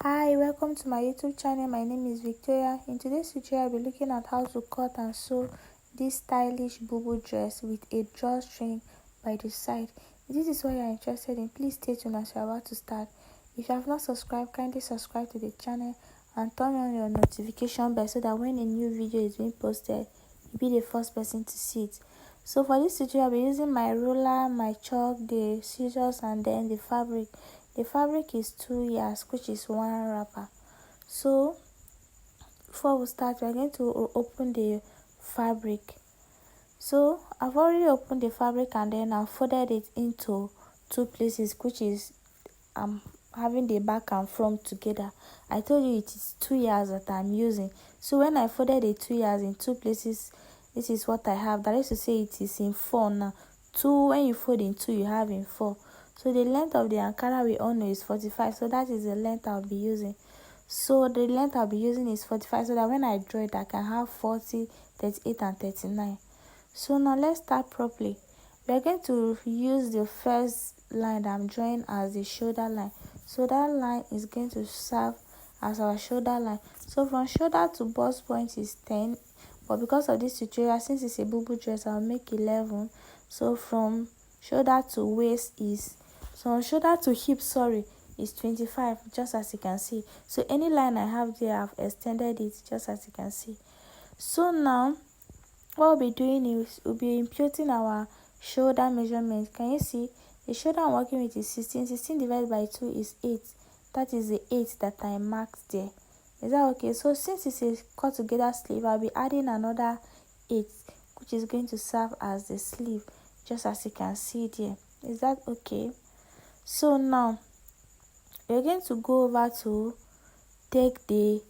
Hi, welcome to my YouTube channel. My name is Victoria. In today's tutorial, I'll be looking at how to cut and sew this stylish bubu dress with a drawstring by the side. If this is what you are interested in, please stay tuned as we are about to start. If you have not subscribed, kindly subscribe to the channel and turn on your notification bell so that when a new video is being posted, you'll be the first person to see it. So for this tutorial, I'll be using my ruler, my chalk, the scissors, and then the fabric. The fabric is 2 yards, which is 1 wrapper. So before we start, we're going to open the fabric. So I've already opened the fabric and then I've folded it into 2 places, which is having the back and front together. I told you it is 2 yards that I'm using. So when I folded the 2 yards in 2 places, this is what I have. That is to say it is in 4 now. 2, when you fold in 2, you have in 4. So the length of the Ankara we all know is 45. So that is the length I'll be using. So the length I'll be using is 45, so that when I draw it, I can have 40, 38, and 39. So now let's start properly. We are going to use the first line that I'm drawing as the shoulder line. So that line is going to serve as our shoulder line. So from shoulder to bust point is 10. But because of this tutorial, since it's a bubu dress, I'll make 11. So from shoulder to waist is, so shoulder to hip, is 25, just as you can see. So any line I have there, I've extended it, just as you can see. So now what we'll be doing is we'll be imputing our shoulder measurement. Can you see the shoulder I'm working with is 16. 16 divided by 2 is 8. That is the 8 that I marked there. Is that okay? So since it's a cut together sleeve, I'll be adding another 8, which is going to serve as the sleeve, just as you can see there. Is that okay? So now we're going to go over to take the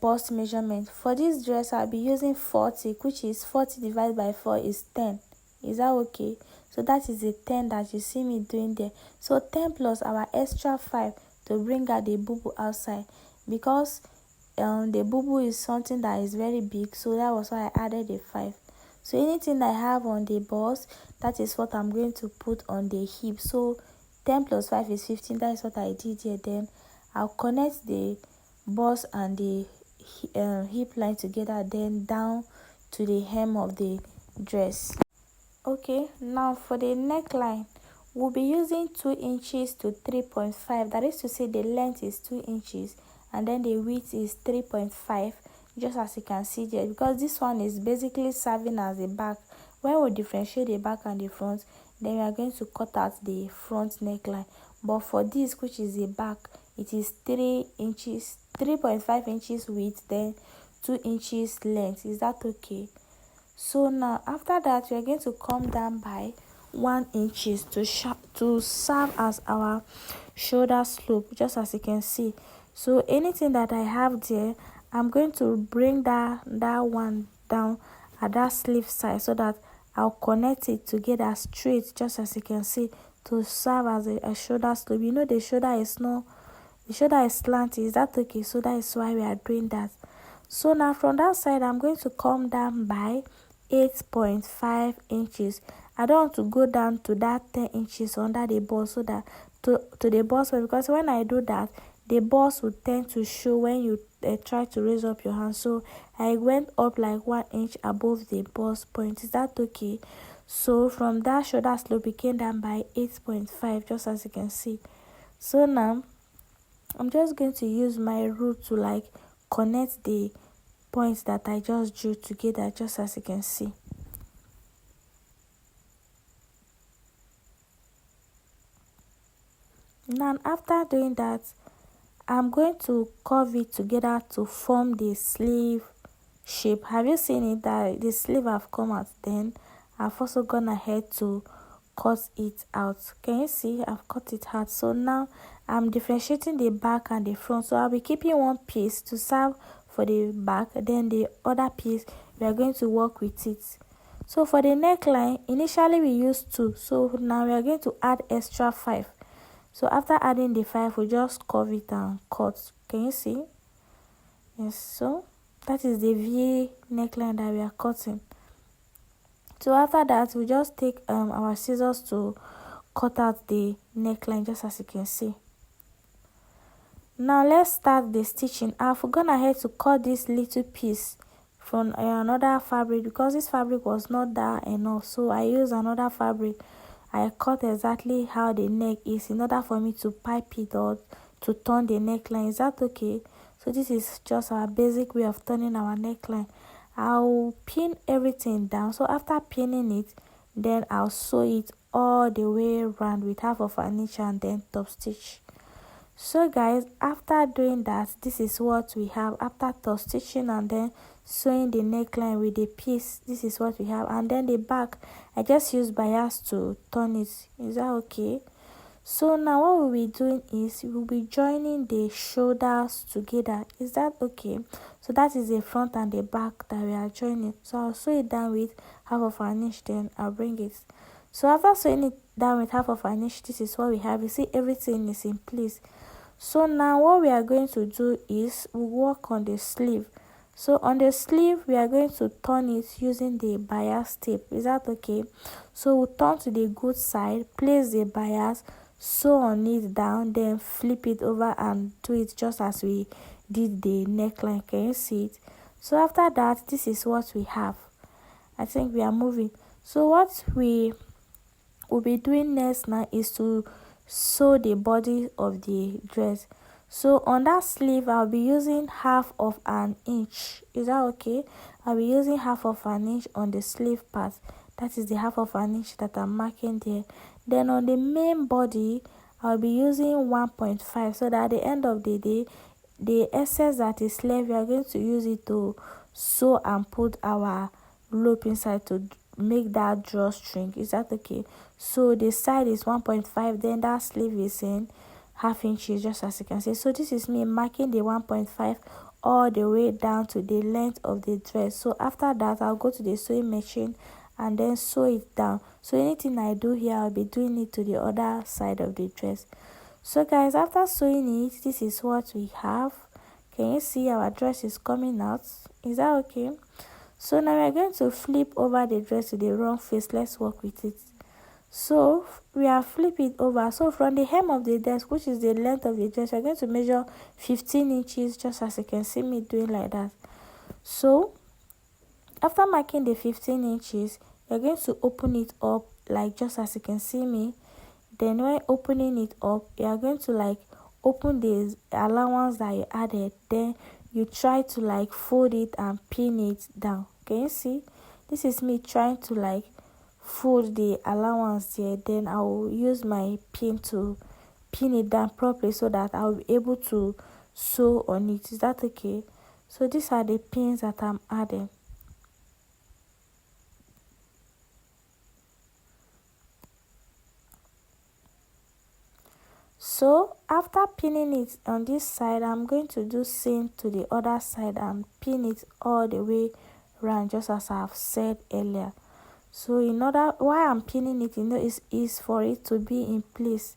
bust measurement. For this dress, I'll be using 40, which is 40 divided by 4 is 10. Is that okay? So that is the 10 that you see me doing there. So 10 plus our extra 5 to bring out the bubu outside, because the bubu is something that is very big, so that was why I added the 5. So anything I have on the bust, that is what I'm going to put on the hip. So 10 plus 5 is 15. That is what I did here. Then I'll connect the bust and the hip line together, then down to the hem of the dress. Okay, now for the neckline, we'll be using 2 inches to 3.5. That is to say the length is 2 inches and then the width is 3.5, just as you can see there, because this one is basically serving as the back. When we differentiate the back and the front, then we are going to cut out the front neckline. But for this, which is the back, it is 3 inches, 3.5 inches width, then 2 inches length. Is that okay? So now after that, we are going to come down by 1 inches to serve as our shoulder slope, just as you can see. So anything that I have there, I'm going to bring that one down at that sleeve side, so that I'll connect it together straight, just as you can see, to serve as a shoulder slope. You know the shoulder is slanty. Is that okay? So that is why we are doing that. So now from that side, I'm going to come down by 8.5 inches. I don't want to go down to that 10 inches under the bust, so that to the bust, because when I do that, the bust will tend to show when you try to raise up your hand. So I went up like 1 inch above the bust point. Is that okay? So from that shoulder slope, it came down by 8.5, just as you can see. So now I'm just going to use my rule to connect the points that I just drew together, just as you can see. Now after doing that, I'm going to curve it together to form the sleeve shape. Have you seen it, that the sleeve have come out? Then I've also gone ahead to cut it out. Can you see? I've cut it out. So now I'm differentiating the back and the front. So I'll be keeping one piece to serve for the back, then the other piece we are going to work with it. So for the neckline, initially we used 2, so now we are going to add extra 5. So after adding the 5, we just curve it and cut. Can you see? Yes, so that is the V neckline that we are cutting. So after that, we just take our scissors to cut out the neckline, just as you can see. Now let's start the stitching. I've gone ahead to cut this little piece from another fabric because this fabric was not that enough, so I used another fabric. I cut exactly how the neck is in order for me to pipe it or to turn the neckline. Is that okay? So this is just our basic way of turning our neckline. I'll pin everything down. So after pinning it, then I'll sew it all the way around with half of an inch and then top stitch. So guys, after doing that, this is what we have after top stitching and then sewing the neckline with the piece. This is what we have, and then the back I just use bias to turn it. Is that okay? So now what we'll be doing is we'll be joining the shoulders together. Is that okay? So that is the front and the back that we are joining. So I'll sew it down with half of an inch, then I'll bring it. So after sewing it down with half of an inch, this is what we have. You see everything is in place. So now what we are going to do is we work on the sleeve. So on the sleeve we are going to turn it using the bias tape. Is that okay? So we'll turn to the good side, place the bias, sew on it down, then flip it over and do it just as we did the neckline. Can you see it? So after that, this is what we have. I think we are moving. So what we will be doing next now is to sew the body of the dress. So on that sleeve I'll be using half of an inch. Is that okay? I'll be using half of an inch on the sleeve part. That is the half of an inch that I'm marking there. Then on the main body I'll be using 1.5, so that at the end of the day, the excess that is left, we are going to use it to sew and put our loop inside to make that drawstring. Is that okay? So the side is 1.5, then that sleeve is in half inches, just as you can see. So this is me marking the 1.5 all the way down to the length of the dress. So after that, I'll go to the sewing machine and then sew it down. So anything I do here, I'll be doing it to the other side of the dress. So guys, after sewing it, this is what we have. Can you see our dress is coming out? Is that okay? So now we're going to flip over the dress to the wrong face. Let's work with it. So we are flipping over. So from the hem of the dress, which is the length of the dress, we're going to measure 15 inches, just as you can see me doing like that. So after marking the 15 inches, you're going to open it up like just as you can see me. Then when opening it up, you are going to like open the allowance that you added, then you try to like fold it and pin it down. Can you see? This is me trying to like fold the allowance there, then I will use my pin to pin it down properly so that I'll be able to sew on it. Is that okay? So these are the pins that I'm adding. So after pinning it on this side, I'm going to do same to the other side and pin it all the way around, just as I've said earlier. So in order, why I'm pinning it, is for it to be in place.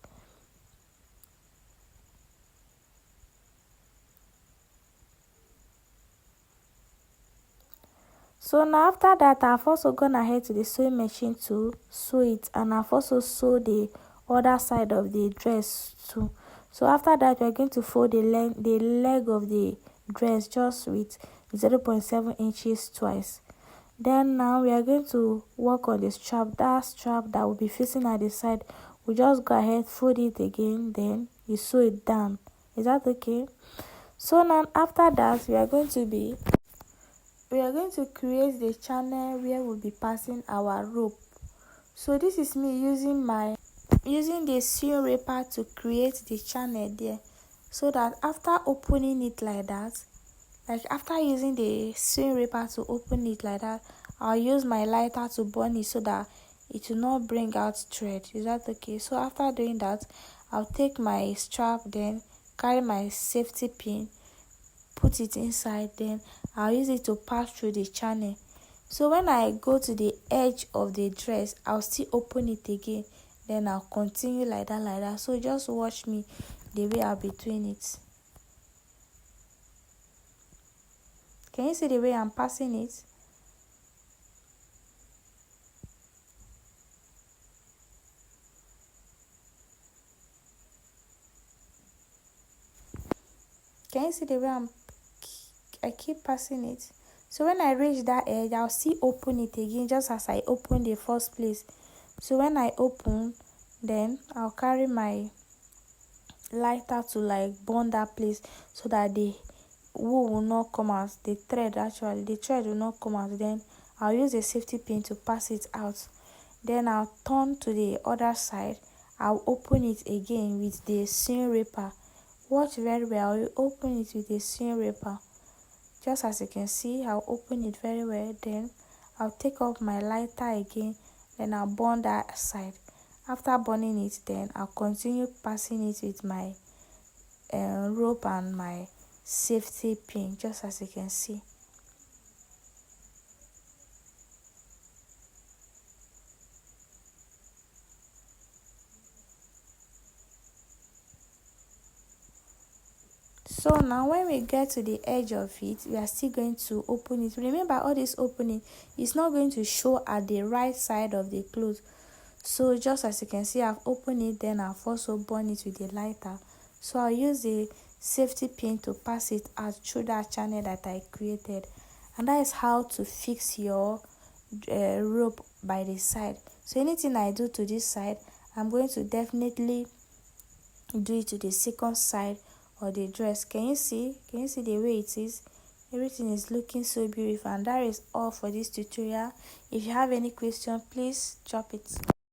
So now after that, I've also gone ahead to the sewing machine to sew it, and I've also sewed the other side of the dress too. So after that, we're going to fold the leg of the dress just with 0.7 inches twice. Then now we are going to work on the strap. That strap that will be facing at the side, we just go ahead, fold it again, then you sew it down. Is that okay? So now after that, we are going to create the channel where we'll be passing our rope. So this is me using the seam wrapper to create the channel there, so that after opening it like that, like after using the seam wrapper to open it like that, I'll use my lighter to burn it so that it will not bring out thread. Is that okay? So after doing that, I'll take my strap, then carry my safety pin, put it inside, then I'll use it to pass through the channel. So when I go to the edge of the dress, I'll still open it again, then I'll continue like that. So just watch me the way I'll be doing it. Can you see the way I'm passing it? Can you see the way I keep passing it? So when I reach that edge, I'll still open it again just as I opened the first place. So when I open, then I'll carry my lighter to like burn that place so that the wool will not come out. The thread will not come out. Then I'll use a safety pin to pass it out. Then I'll turn to the other side. I'll open it again with the seam ripper. Watch very well. I'll open it with the seam ripper. Just as you can see, I'll open it very well. Then I'll take up my lighter again. Then I'll burn that side. After burning it, then I'll continue passing it with my rope and my safety pin, just as you can see. So now when we get to the edge of it, we are still going to open it. Remember, all this opening is not going to show at the right side of the cloth. So just as you can see, I've opened it, then I've also burned it with the lighter. So I'll use the safety pin to pass it out through that channel that I created. And that is how to fix your rope by the side. So anything I do to this side, I'm going to definitely do it to the second side or the dress. Can you see the way it is? Everything is looking so beautiful. And that is all for this tutorial. If you have any question, please drop it.